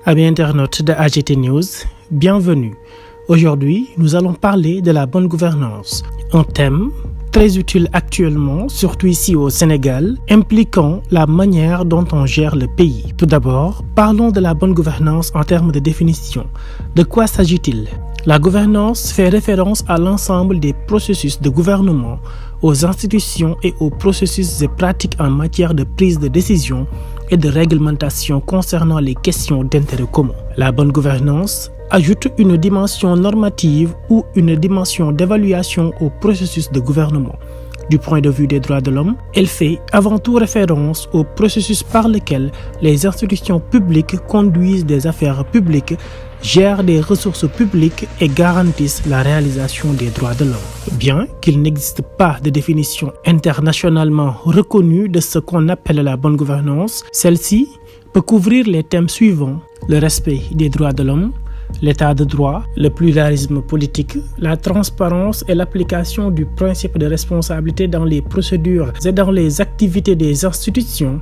Amis internautes de AGT News, bienvenue. Aujourd'hui, nous allons parler de la bonne gouvernance, un thème très utile actuellement, surtout ici au Sénégal, impliquant la manière dont on gère le pays. Tout d'abord, parlons de la bonne gouvernance en termes de définition. De quoi s'agit-il? La gouvernance fait référence à l'ensemble des processus de gouvernement, aux institutions et aux processus et pratiques en matière de prise de décision et de réglementation concernant les questions d'intérêt commun. La bonne gouvernance ajoute une dimension normative ou une dimension d'évaluation au processus de gouvernement. Du point de vue des droits de l'homme, elle fait avant tout référence au processus par lequel les institutions publiques conduisent des affaires publiques, gèrent des ressources publiques et garantissent la réalisation des droits de l'homme. Bien qu'il n'existe pas de définition internationalement reconnue de ce qu'on appelle la bonne gouvernance, celle-ci peut couvrir les thèmes suivants: le respect des droits de l'homme, l'état de droit, le pluralisme politique, la transparence et l'application du principe de responsabilité dans les procédures et dans les activités des institutions,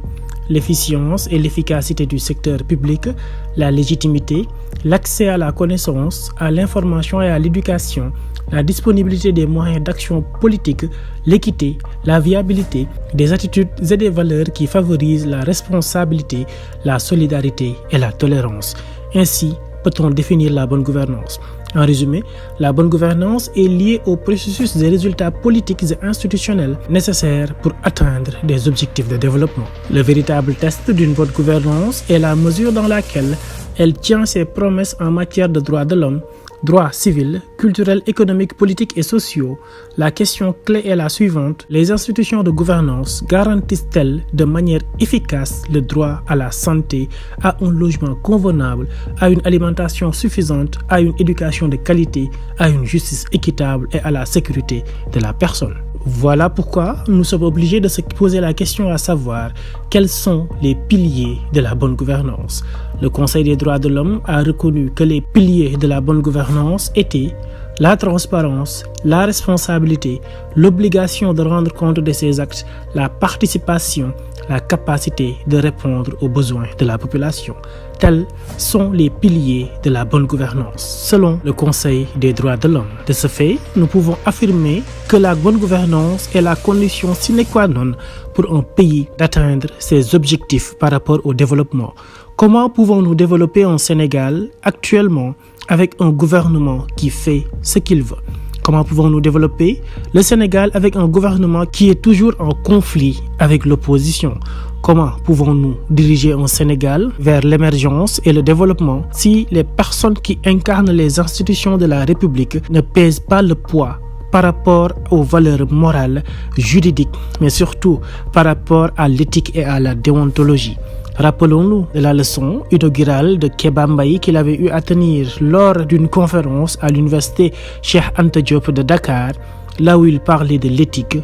l'efficience et l'efficacité du secteur public, la légitimité, l'accès à la connaissance, à l'information et à l'éducation, la disponibilité des moyens d'action politique, l'équité, la viabilité, des attitudes et des valeurs qui favorisent la responsabilité, la solidarité et la tolérance. Ainsi, peut-on définir la bonne gouvernance? En résumé, la bonne gouvernance est liée au processus des résultats politiques et institutionnels nécessaires pour atteindre des objectifs de développement. Le véritable test d'une bonne gouvernance est la mesure dans laquelle elle tient ses promesses en matière de droits de l'homme, droits civils, culturels, économiques, politiques et sociaux. La question clé est la suivante: les institutions de gouvernance garantissent-elles de manière efficace le droit à la santé, à un logement convenable, à une alimentation suffisante, à une éducation de qualité, à une justice équitable et à la sécurité de la personne? Voilà pourquoi nous sommes obligés de se poser la question à savoir quels sont les piliers de la bonne gouvernance. Le Conseil des droits de l'homme a reconnu que les piliers de la bonne gouvernance étaient la transparence, la responsabilité, l'obligation de rendre compte de ses actes, la participation, la capacité de répondre aux besoins de la population. Tels sont les piliers de la bonne gouvernance, selon le Conseil des droits de l'homme. De ce fait, nous pouvons affirmer que la bonne gouvernance est la condition sine qua non pour un pays d'atteindre ses objectifs par rapport au développement. Comment pouvons-nous développer un Sénégal actuellement avec un gouvernement qui fait ce qu'il veut? Comment pouvons-nous développer le Sénégal avec un gouvernement qui est toujours en conflit avec l'opposition? Comment pouvons-nous diriger un Sénégal vers l'émergence et le développement si les personnes qui incarnent les institutions de la République ne pèsent pas le poids par rapport aux valeurs morales, juridiques, mais surtout par rapport à l'éthique et à la déontologie? Rappelons-nous de la leçon inaugurale de Kéba Mbaye qu'il avait eu à tenir lors d'une conférence à l'université Cheikh Anta Diop de Dakar, là où il parlait de l'éthique,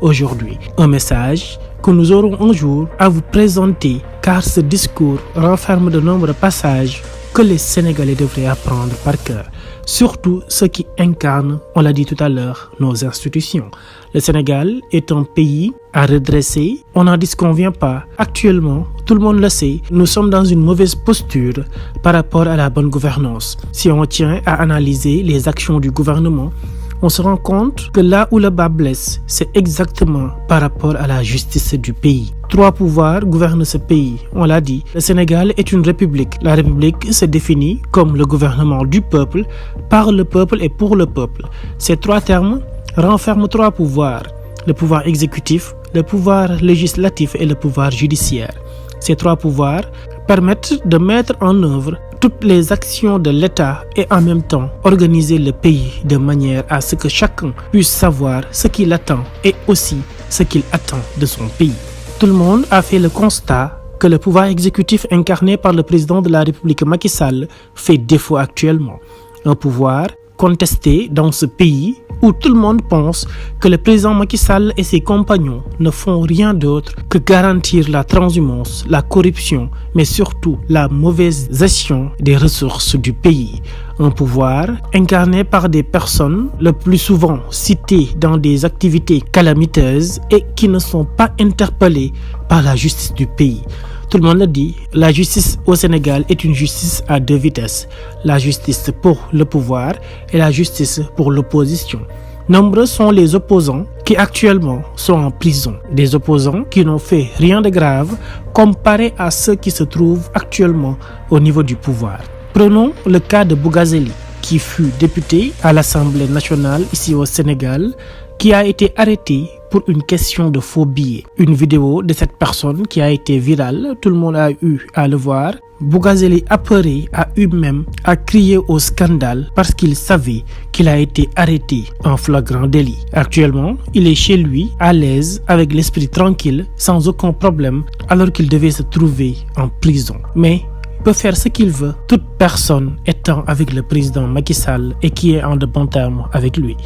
aujourd'hui. Un message que nous aurons un jour à vous présenter, car ce discours renferme de nombreux passages que les Sénégalais devraient apprendre par cœur. Surtout ceux qui incarnent, on l'a dit tout à l'heure, nos institutions. Le Sénégal est un pays à redresser, on n'en disconvient pas. Actuellement, tout le monde le sait, nous sommes dans une mauvaise posture par rapport à la bonne gouvernance. Si on tient à analyser les actions du gouvernement, on se rend compte que là où le bas blesse, c'est exactement par rapport à la justice du pays. 3 pouvoirs gouvernent ce pays, on l'a dit. Le Sénégal est une république. La république se définit comme le gouvernement du peuple, par le peuple et pour le peuple. Ces 3 termes renferment 3 pouvoirs: le pouvoir exécutif, le pouvoir législatif et le pouvoir judiciaire. Ces 3 pouvoirs permettent de mettre en œuvre toutes les actions de l'État et en même temps organiser le pays de manière à ce que chacun puisse savoir ce qu'il attend et aussi ce qu'il attend de son pays. Tout le monde a fait le constat que le pouvoir exécutif incarné par le président de la République Macky Sall fait défaut actuellement. Un pouvoir contesté dans ce pays où tout le monde pense que le président Macky Sall et ses compagnons ne font rien d'autre que garantir la transhumance, la corruption, mais surtout la mauvaise gestion des ressources du pays. Un pouvoir incarné par des personnes le plus souvent citées dans des activités calamiteuses et qui ne sont pas interpellées par la justice du pays. Tout le monde le dit, la justice au Sénégal est une justice à deux vitesses. La justice pour le pouvoir et la justice pour l'opposition. Nombreux sont les opposants qui actuellement sont en prison. Des opposants qui n'ont fait rien de grave comparé à ceux qui se trouvent actuellement au niveau du pouvoir. Prenons le cas de Bougazeli, qui fut député à l'Assemblée nationale ici au Sénégal, qui a été arrêté pour une question de faux billets. Une vidéo de cette personne qui a été virale, tout le monde a eu à le voir. Bougazeli apeuré a eu même à crier au scandale parce qu'il savait qu'il a été arrêté en flagrant délit. Actuellement, il est chez lui, à l'aise, avec l'esprit tranquille, sans aucun problème, alors qu'il devait se trouver en prison. Mais il peut faire ce qu'il veut, toute personne étant avec le président Macky Sall et qui est en de bons termes avec lui.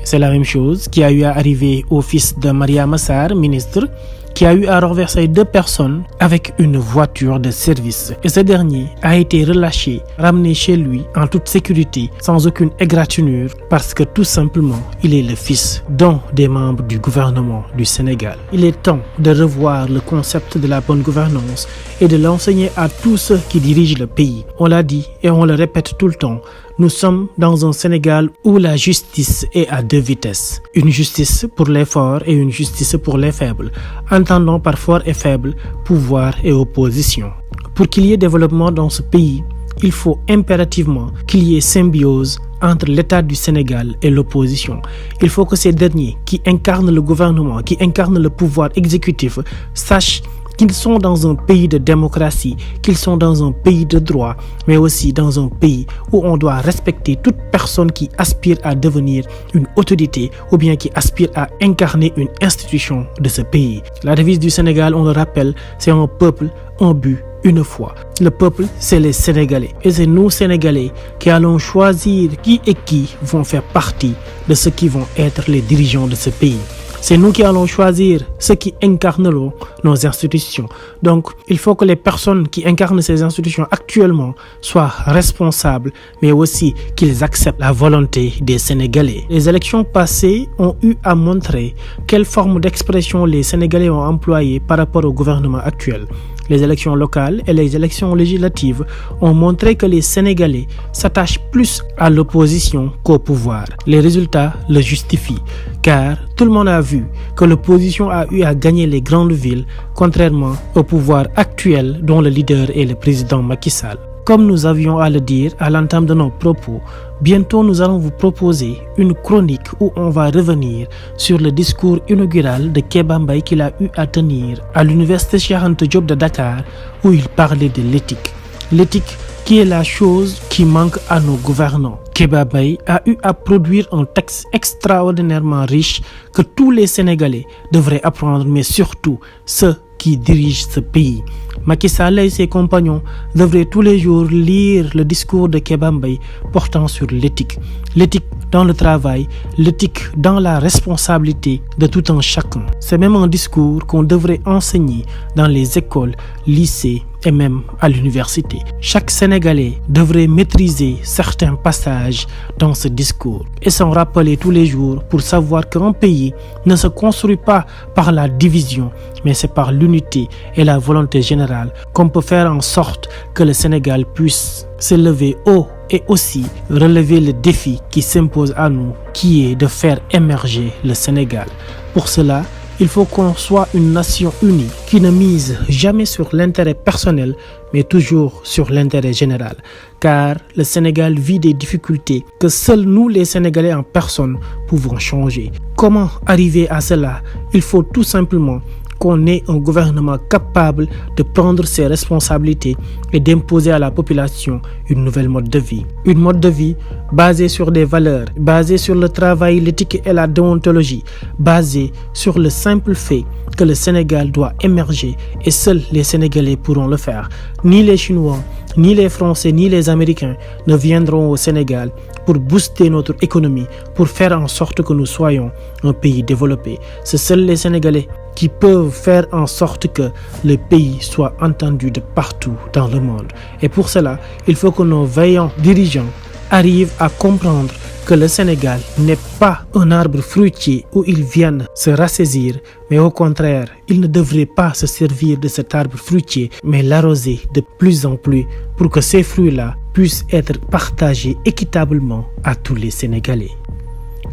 C'est la même chose qui a eu à arriver au fils de Mariama Sarr, ministre, qui a eu à renverser deux personnes avec une voiture de service. Et ce dernier a été relâché, ramené chez lui en toute sécurité, sans aucune égratignure, parce que tout simplement, il est le fils d'un des membres du gouvernement du Sénégal. Il est temps de revoir le concept de la bonne gouvernance et de l'enseigner à tous ceux qui dirigent le pays. On l'a dit et on le répète tout le temps. Nous sommes dans un Sénégal où la justice est à deux vitesses. Une justice pour les forts et une justice pour les faibles. Entendons par fort et faible, pouvoir et opposition. Pour qu'il y ait développement dans ce pays, il faut impérativement qu'il y ait symbiose entre l'État du Sénégal et l'opposition. Il faut que ces derniers qui incarnent le gouvernement, qui incarnent le pouvoir exécutif, sachent qu'ils sont dans un pays de démocratie, qu'ils sont dans un pays de droit, mais aussi dans un pays où on doit respecter toute personne qui aspire à devenir une autorité ou bien qui aspire à incarner une institution de ce pays. La devise du Sénégal, on le rappelle, c'est un peuple, un but, une foi. Le peuple, c'est les Sénégalais. Et c'est nous, Sénégalais, qui allons choisir qui et qui vont faire partie de ceux qui vont être les dirigeants de ce pays. C'est nous qui allons choisir ceux qui incarneront nos institutions. Donc, il faut que les personnes qui incarnent ces institutions actuellement soient responsables, mais aussi qu'ils acceptent la volonté des Sénégalais. Les élections passées ont eu à montrer quelle forme d'expression les Sénégalais ont employée par rapport au gouvernement actuel. Les élections locales et les élections législatives ont montré que les Sénégalais s'attachent plus à l'opposition qu'au pouvoir. Les résultats le justifient, car tout le monde a vu que l'opposition a eu à gagner les grandes villes, contrairement au pouvoir actuel dont le leader est le président Macky Sall. Comme nous avions à le dire à l'entame de nos propos, bientôt nous allons vous proposer une chronique où on va revenir sur le discours inaugural de Kéba Mbaye qu'il a eu à tenir à l'université Cheikh Anta Diop de Dakar, où il parlait de l'éthique. L'éthique qui est la chose qui manque à nos gouvernants. Kéba Mbaye a eu à produire un texte extraordinairement riche que tous les Sénégalais devraient apprendre, mais surtout ceux qui dirigent ce pays. Macky Sall et ses compagnons devraient tous les jours lire le discours de Kéba Mbaye portant sur l'éthique. L'éthique dans le travail, l'éthique dans la responsabilité de tout un chacun. C'est même un discours qu'on devrait enseigner dans les écoles, lycées et même à l'université. Chaque Sénégalais devrait maîtriser certains passages dans ce discours et s'en rappeler tous les jours pour savoir qu'un pays ne se construit pas par la division, mais c'est par l'unité et la volonté générale qu'on peut faire en sorte que le Sénégal puisse s'élever haut et aussi relever le défi qui s'impose à nous, qui est de faire émerger le Sénégal. Pour cela, il faut qu'on soit une nation unie qui ne mise jamais sur l'intérêt personnel, mais toujours sur l'intérêt général. Car le Sénégal vit des difficultés que seuls nous, les Sénégalais en personne, pouvons changer. Comment arriver à cela? Il faut tout simplement qu'on ait un gouvernement capable de prendre ses responsabilités et d'imposer à la population une nouvelle mode de vie. Une mode de vie basée sur des valeurs, basée sur le travail, l'éthique et la déontologie, basée sur le simple fait que le Sénégal doit émerger et seuls les Sénégalais pourront le faire. Ni les Chinois, ni les Français, ni les Américains ne viendront au Sénégal pour booster notre économie, pour faire en sorte que nous soyons un pays développé. C'est seuls les Sénégalais qui peuvent faire en sorte que le pays soit entendu de partout dans le monde. Et pour cela, il faut que nos vaillants dirigeants arrivent à comprendre que le Sénégal n'est pas un arbre fruitier où ils viennent se ressaisir, mais au contraire, ils ne devraient pas se servir de cet arbre fruitier, mais l'arroser de plus en plus pour que ces fruits-là puissent être partagés équitablement à tous les Sénégalais.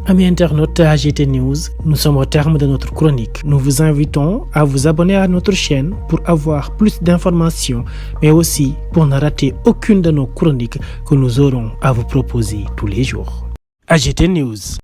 Amis internautes AGT News, nous sommes au terme de notre chronique. Nous vous invitons à vous abonner à notre chaîne pour avoir plus d'informations, mais aussi pour ne rater aucune de nos chroniques que nous aurons à vous proposer tous les jours. AGT News.